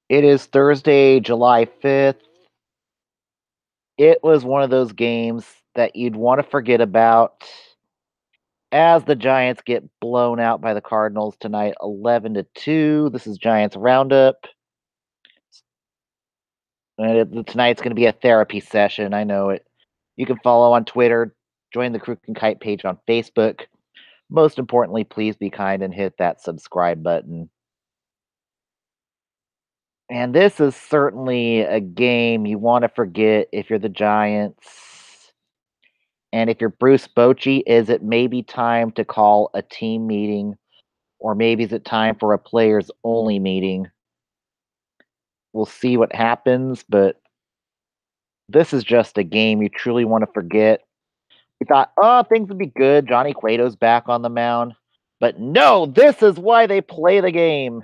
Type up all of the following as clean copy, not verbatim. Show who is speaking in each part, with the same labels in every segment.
Speaker 1: It is Thursday, July 5th. It was one of those games that you'd want to forget about as the Giants get blown out by the Cardinals tonight 11-2. This is Giants Roundup. And tonight's going to be a therapy session. I know it. You can follow on Twitter, join the Crook and Kite page on Facebook. Most importantly, please be kind and hit that subscribe button. And this is certainly a game you want to forget if you're the Giants. And if you're Bruce Bochy, is it maybe time to call a team meeting? Or maybe is it time for a players only meeting? We'll see what happens, but this is just a game you truly want to forget. We thought, oh, things would be good. Johnny Cueto's back on the mound. But no, this is why they play the game.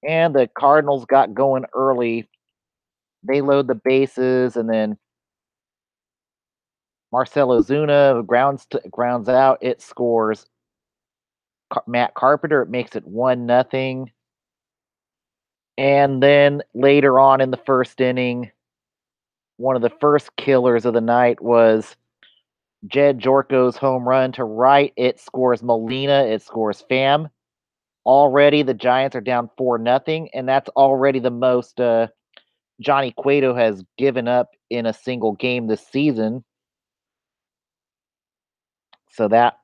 Speaker 1: And the Cardinals got going early. They load the bases, and then Marcell Ozuna grounds out. It scores Matt Carpenter. It makes it 1-0. And then later on in the first inning, one of the first killers of the night was Jed Jorko's home run to right. It scores Molina. It scores Pham. Already the Giants are down 4-0, and that's already the most Johnny Cueto has given up in a single game this season. So that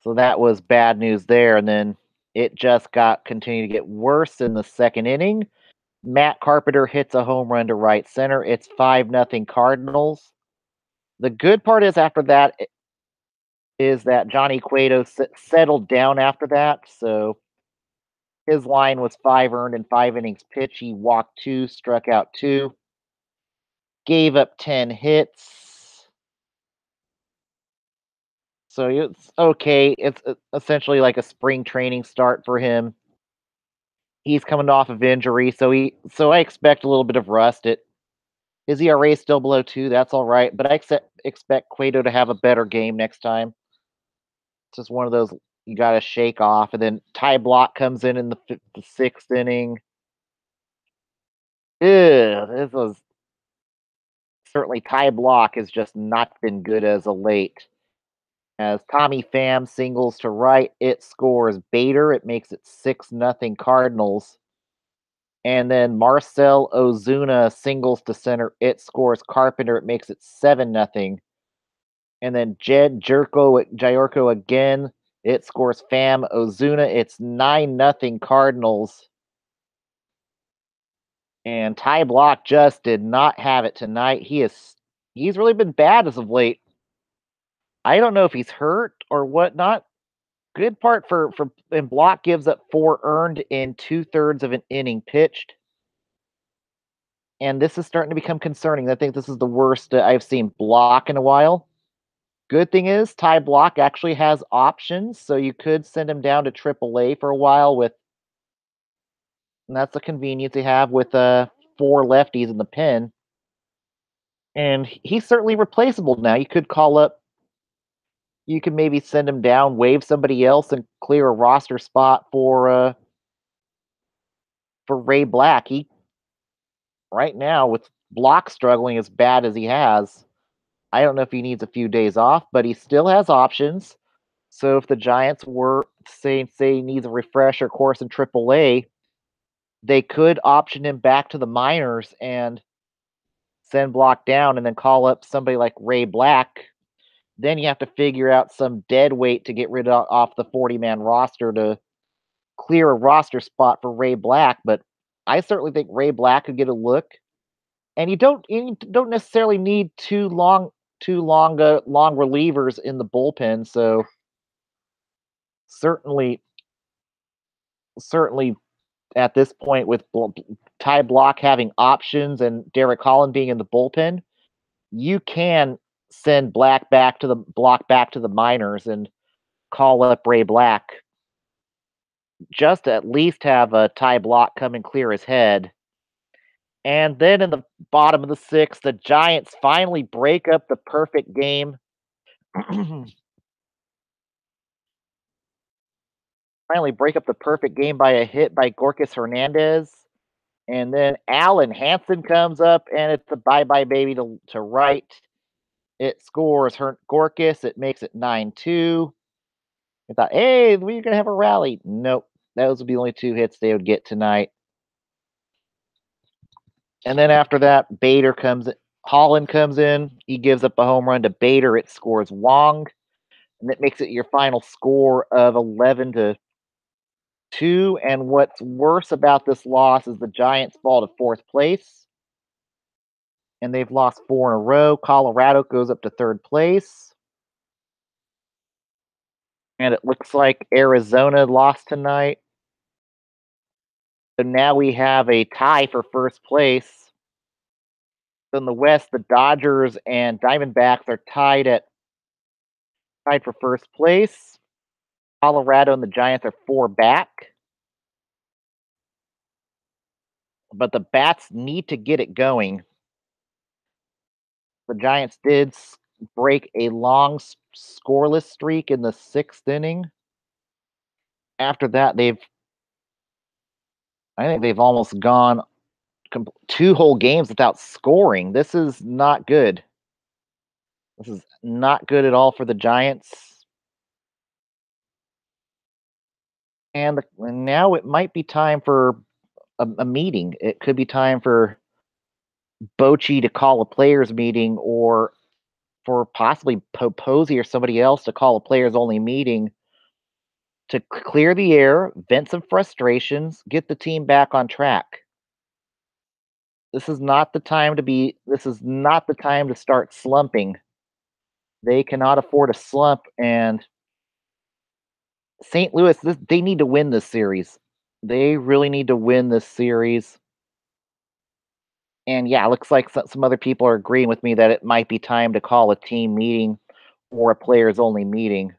Speaker 1: was bad news there. And then it just continued to get worse in the second inning. Matt Carpenter hits a home run to right center. It's 5-0 Cardinals. The good part is after that is that Johnny Cueto settled down after that. So his line was 5 earned in 5 innings pitched. He walked 2, struck out 2, gave up 10 hits. So it's okay. It's essentially like a spring training start for him. He's coming off of injury, so I expect a little bit of rust. His ERA is still below 2. That's all right, but I expect Cueto to have a better game next time. It's just one of those you got to shake off. And then Ty Block comes in the sixth inning. Ew, this was certainly Ty Block has just not been good as of late. As Tommy Pham singles to right, it scores Bader. It makes it 6-0 Cardinals. And then Marcell Ozuna singles to center. It scores Carpenter. It makes it 7-0. And then Jed Jorko again. It scores Pham Ozuna. It's 9-0 Cardinals. And Ty Block just did not have it tonight. He's really been bad as of late. I don't know if he's hurt or whatnot. Good part and Block gives up 4 earned in 2/3 of an inning pitched. And this is starting to become concerning. I think this is the worst I've seen Block in a while. Good thing is Ty Block actually has options, so you could send him down to AAA for a while and that's a convenience you have with 4 lefties in the pen. And he's certainly replaceable now. You could maybe send him down, waive somebody else, and clear a roster spot for Ray Black. He right now with Block struggling as bad as he has. I don't know if he needs a few days off, but he still has options. So if the Giants were say he needs a refresher course in AAA, they could option him back to the minors and send Block down, and then call up somebody like Ray Black. Then you have to figure out some dead weight to get rid of off the 40-man roster to clear a roster spot for Ray Black. But I certainly think Ray Black could get a look. And you don't necessarily need long relievers in the bullpen. So certainly certainly at this point with Ty Block having options and Derek Holland being in the bullpen, you can send Block back to the minors and call up Ray Black just to at least have a Ty Block come and clear his head. And then in the bottom of the sixth, the Giants finally break up the perfect game. finally break up the perfect game by a hit by Gorkas Hernandez. And then Allen Hansen comes up, and it's a bye-bye baby to right. It scores Gorkas. It makes it 9-2. I thought, hey, we're going to have a rally. Nope. Those would be the only two hits they would get tonight. And then after that, Bader comes in. Holland comes in. He gives up a home run to Bader. It scores Wong. And that makes it your final score of 11-2. And what's worse about this loss is the Giants fall to fourth place. And they've lost four in a row. Colorado goes up to third place. And it looks like Arizona lost tonight. So now we have a tie for first place. In the West, the Dodgers and Diamondbacks are tied for first place. Colorado and the Giants are four back. But the Bats need to get it going. The Giants did break a long scoreless streak in the sixth inning. After that, I think they've almost gone two whole games without scoring. This is not good. This is not good at all for the Giants. And now it might be time for a meeting. It could be time for Bochy to call a players meeting, or for possibly Posey or somebody else to call a players only meeting to clear the air, vent some frustrations, get the team back on track. This is not the time to start slumping. They cannot afford a slump, and St. Louis, they need to win this series. They really need to win this series. And yeah, it looks like some other people are agreeing with me that it might be time to call a team meeting or a players only meeting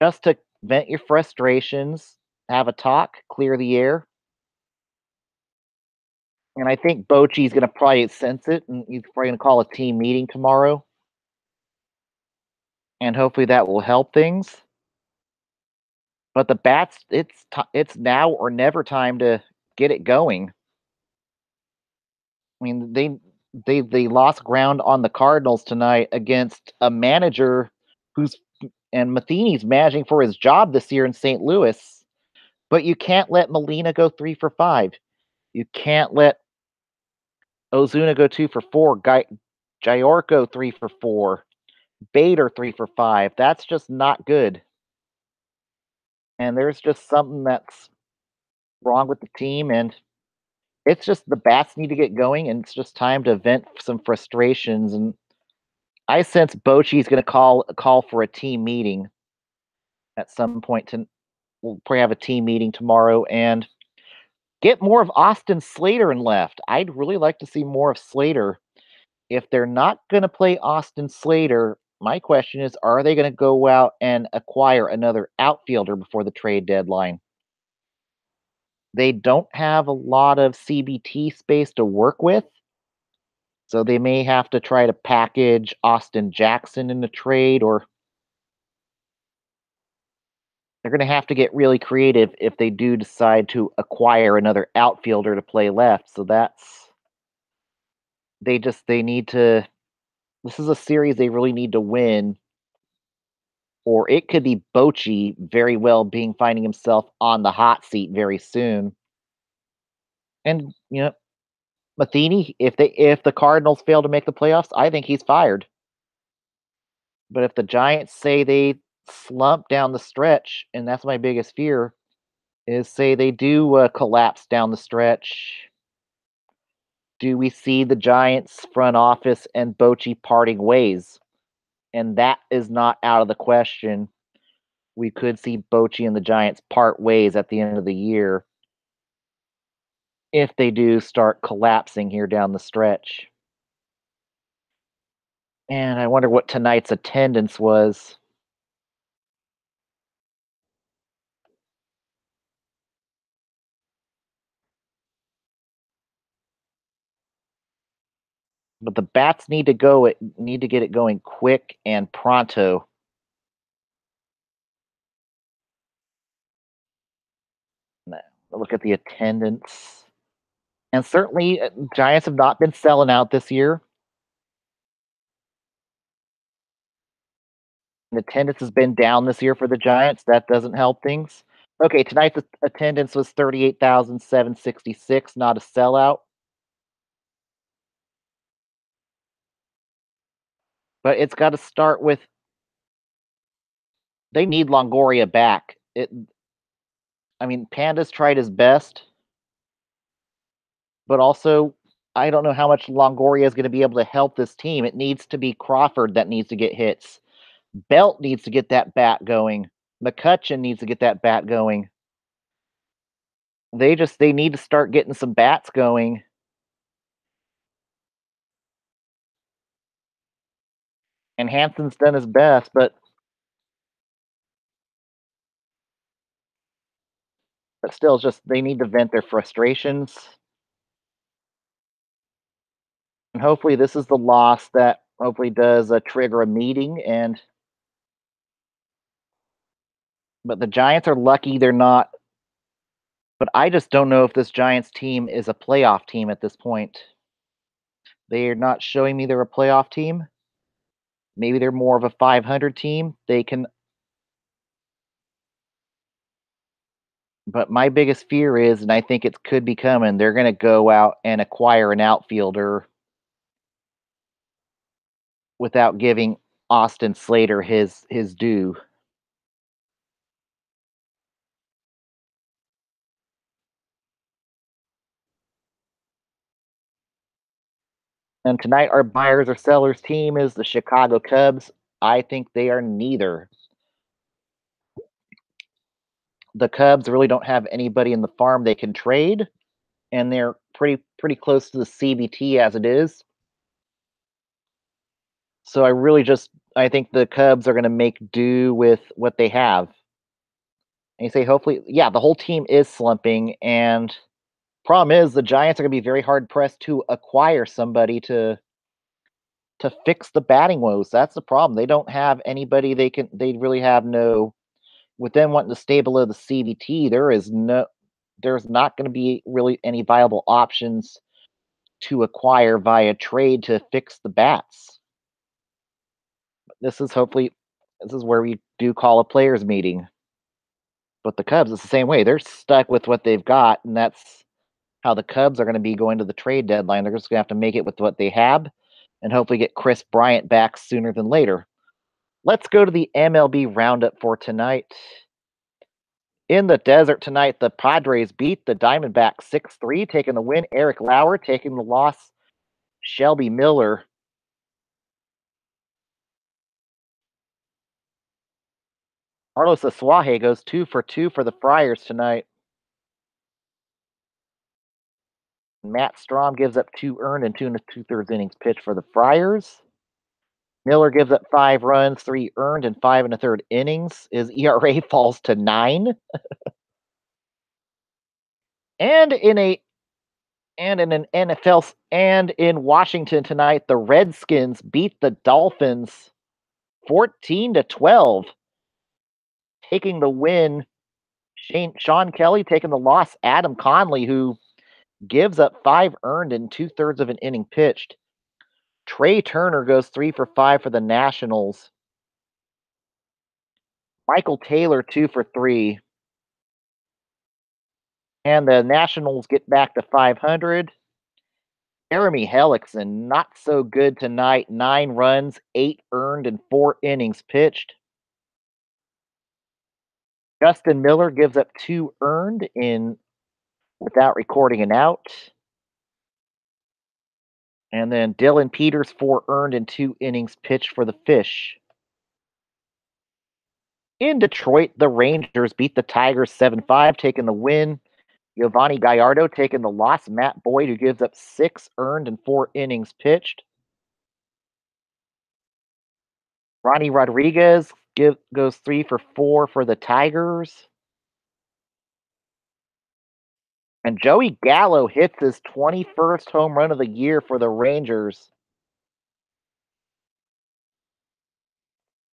Speaker 1: just to vent your frustrations, have a talk, clear the air. And I think Bochy's going to probably sense it, and he's probably going to call a team meeting tomorrow. And hopefully that will help things. But the Bats, it's now or never time to get it going. I mean, they lost ground on the Cardinals tonight against a manager who's and Matheny's managing for his job this year in St. Louis. But you can't let Molina go 3 for 5. You can't let Ozuna go 2 for 4. Jayorko 3 for 4. Bader 3 for 5. That's just not good. And there's just something that's wrong with the team, and it's just the Bats need to get going, and it's just time to vent some frustrations. And I sense Bochy's going to call for a team meeting at some point. We'll probably have a team meeting tomorrow and get more of Austin Slater in left. I'd really like to see more of Slater. If they're not going to play Austin Slater, my question is, are they going to go out and acquire another outfielder before the trade deadline? They don't have a lot of CBT space to work with, so they may have to try to package Austin Jackson in the trade, or they're going to have to get really creative if they do decide to acquire another outfielder to play left. So they need to. This is a series they really need to win, or it could be Bochy very well being finding himself on the hot seat very soon. And Matheny, if the Cardinals fail to make the playoffs, I think he's fired. But if the Giants say they slump down the stretch, and that's my biggest fear, is say they do collapse down the stretch, do we see the Giants front office and Bochy parting ways? And that is not out of the question. We could see Bochy and the Giants part ways at the end of the year if they do start collapsing here down the stretch. And I wonder what tonight's attendance was. But the Bats need to get it going quick and pronto. look at the attendance. And certainly, Giants have not been selling out this year. And attendance has been down this year for the Giants. That doesn't help things. Okay, tonight's attendance was 38,766, not a sellout. But it's got to start with they need Longoria back. I mean, Panda's tried his best, but also I don't know how much Longoria is going to be able to help this team. It needs to be Crawford that needs to get hits. Belt needs to get that bat going. McCutcheon needs to get that bat going. They need to start getting some bats going. And Hanson's done his best, but still, just they need to vent their frustrations. And hopefully, this is the loss that hopefully does trigger a meeting. But the Giants are lucky they're not. But I just don't know if this Giants team is a playoff team at this point. They are not showing me they're a playoff team. Maybe they're more of a 500 team. They can. But my biggest fear is, and I think it could be coming, they're going to go out and acquire an outfielder without giving Austin Slater his due. And tonight, our buyers or sellers team is the Chicago Cubs. I think they are neither. The Cubs really don't have anybody in the farm they can trade, and they're pretty close to the CBT as it is. So I think the Cubs are going to make do with what they have. And you say hopefully, yeah, the whole team is slumping, and problem is the Giants are going to be very hard pressed to acquire somebody to fix the batting woes. That's the problem. They don't have anybody they really have no with them wanting to stay below the CBT, there's not going to be really any viable options to acquire via trade to fix the bats. This is hopefully this is where we do call a players meeting. But the Cubs is the same way. They're stuck with what they've got, and that's how the Cubs are going to be going to the trade deadline. They're just going to have to make it with what they have and hopefully get Chris Bryant back sooner than later. Let's go to the MLB roundup for tonight. In the desert tonight, the Padres beat the Diamondbacks 6-3, taking the win. Eric Lauer taking the loss. Shelby Miller. Carlos Asuaje goes 2 for 2 for the Friars tonight. Matt Strom gives up 2 earned and 2 and 2/3 innings pitched for the Friars. Miller gives up 5 runs, 3 earned, and 5 and a third innings. His ERA falls to 9. And in an NFL and in Washington tonight, the Redskins beat the Dolphins 14-12, taking the win. Sean Kelly taking the loss. Adam Conley, who gives up 5 earned and 2/3 of an inning pitched. Trey Turner goes 3 for 5 for the Nationals. Michael Taylor 2 for 3. And the Nationals get back to 500. Jeremy Hellickson, not so good tonight. 9 runs, 8 earned, and 4 innings pitched. Justin Miller gives up 2 earned in without recording an out. And then Dylan Peters, 4 earned and 2 innings pitched for the Fish. In Detroit, the Rangers beat the Tigers 7-5, taking the win. Giovanni Gallardo taking the loss. Matt Boyd, who gives up 6 earned and 4 innings pitched. Ronnie Rodriguez goes 3 for 4 for the Tigers. And Joey Gallo hits his 21st home run of the year for the Rangers.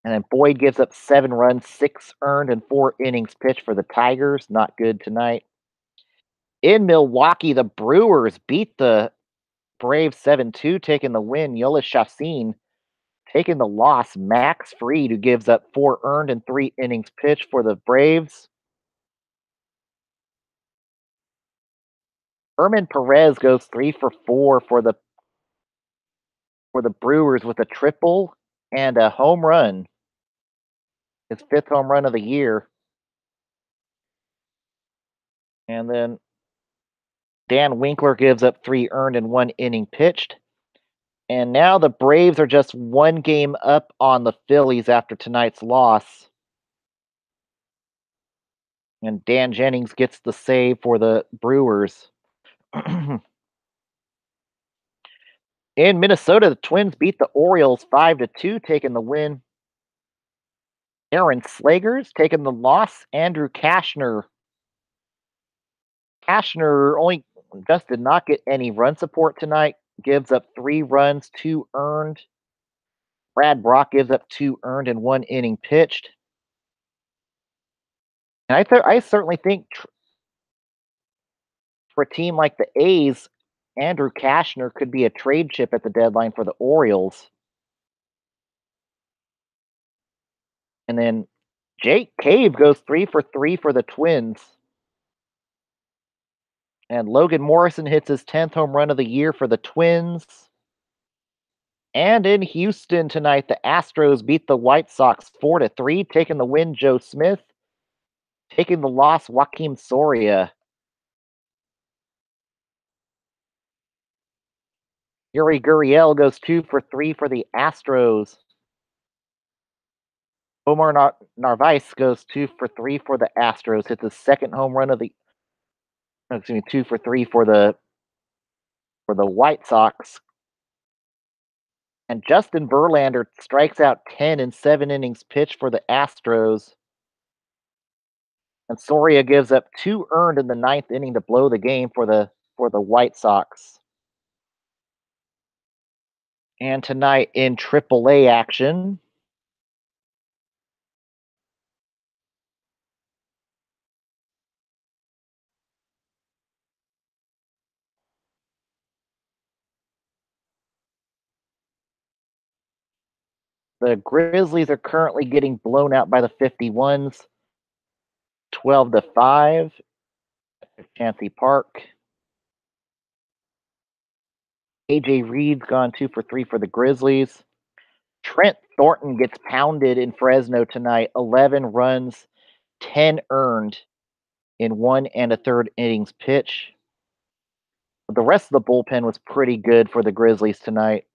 Speaker 1: And then Boyd gives up 7 runs, 6 earned, and 4 innings pitched for the Tigers. Not good tonight. In Milwaukee, the Brewers beat the Braves 7-2, taking the win. Yolis Chassin taking the loss. Max Fried, who gives up 4 earned and 3 innings pitched for the Braves. Herman Perez goes 3 for 4 for the Brewers with a triple and a home run. His 5th home run of the year. And then Dan Winkler gives up 3 earned and 1 inning pitched. And now the Braves are just 1 game up on the Phillies after tonight's loss. And Dan Jennings gets the save for the Brewers. In Minnesota, the Twins beat the Orioles 5-2, taking the win. Aaron Slagers taking the loss. Andrew Kashner only just did not get any run support tonight. Gives up 3 runs, 2 earned. Brad Brock gives up 2 earned and 1 inning pitched. And I certainly think for a team like the A's, Andrew Kashner could be a trade chip at the deadline for the Orioles. And then Jake Cave goes 3 for 3 for the Twins. And Logan Morrison hits his 10th home run of the year for the Twins. And in Houston tonight, the Astros beat the White Sox 4-3, taking the win. Joe Smith, taking the loss. Joaquim Soria. Yuri Gurriel goes 2 for 3 for the Astros. Omar Narvaez goes 2 for 3 for the Astros. Hits his 2nd home run of the. Excuse me, 2 for 3 for the White Sox. And Justin Verlander strikes out 10 in 7 innings pitched for the Astros. And Soria gives up 2 earned in the 9th inning to blow the game for the White Sox. And tonight in AAA action, the Grizzlies are currently getting blown out by the 51s, 12-5 at Chansey Park. AJ Reed's gone 2 for 3 for the Grizzlies. Trent Thornton gets pounded in Fresno tonight, 11 runs, 10 earned in 1 1/3 innings pitch. The rest of the bullpen was pretty good for the Grizzlies tonight.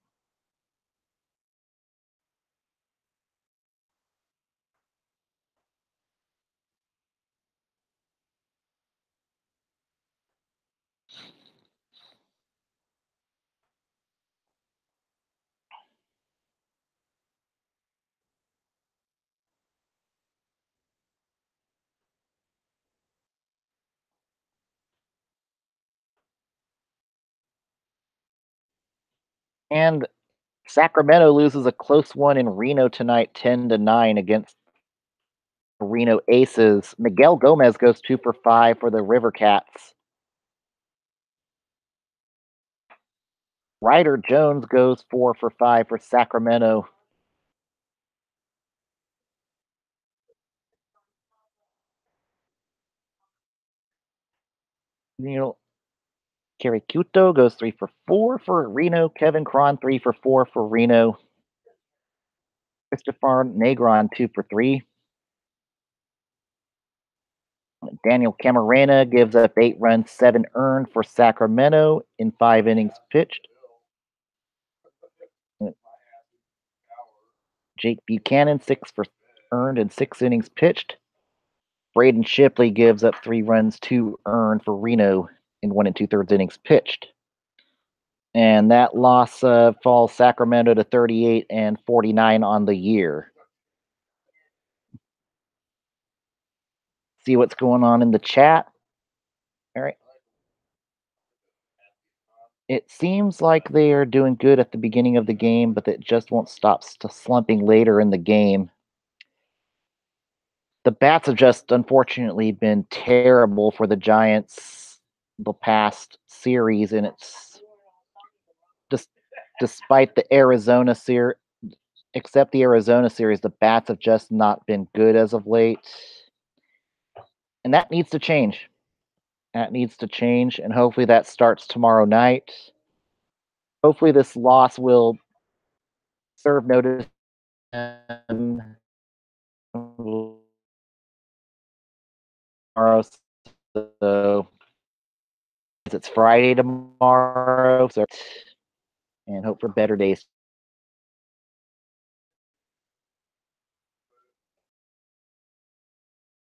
Speaker 1: And Sacramento loses a close one in Reno tonight, 10-9 against the Reno Aces. Miguel Gomez goes 2 for 5 for the River Cats. Ryder Jones goes 4 for 5 for Sacramento. Neil Kirikuto goes 3 for 4 for Reno. Kevin Cron 3 for 4 for Reno. Christopher Negron 2 for 3. Daniel Camarena gives up 8 runs, 7 earned for Sacramento in 5 innings pitched. Jake Buchanan 6 for earned and 6 innings pitched. Braden Shipley gives up 3 runs, 2 earned for Reno in 1 2/3 innings pitched. And that loss falls Sacramento to 38-49 on the year. See what's going on in the chat. All right. It seems like they are doing good at the beginning of the game, but it just won't stop slumping later in the game. The bats have just unfortunately been terrible for the Giants. the past series, and it's just despite the Arizona series, except the Arizona series, the bats have just not been good as of late, and that needs to change. That needs to change, and hopefully that starts tomorrow night. Hopefully this loss will serve notice tomorrow. So it's Friday tomorrow, so and hope for better days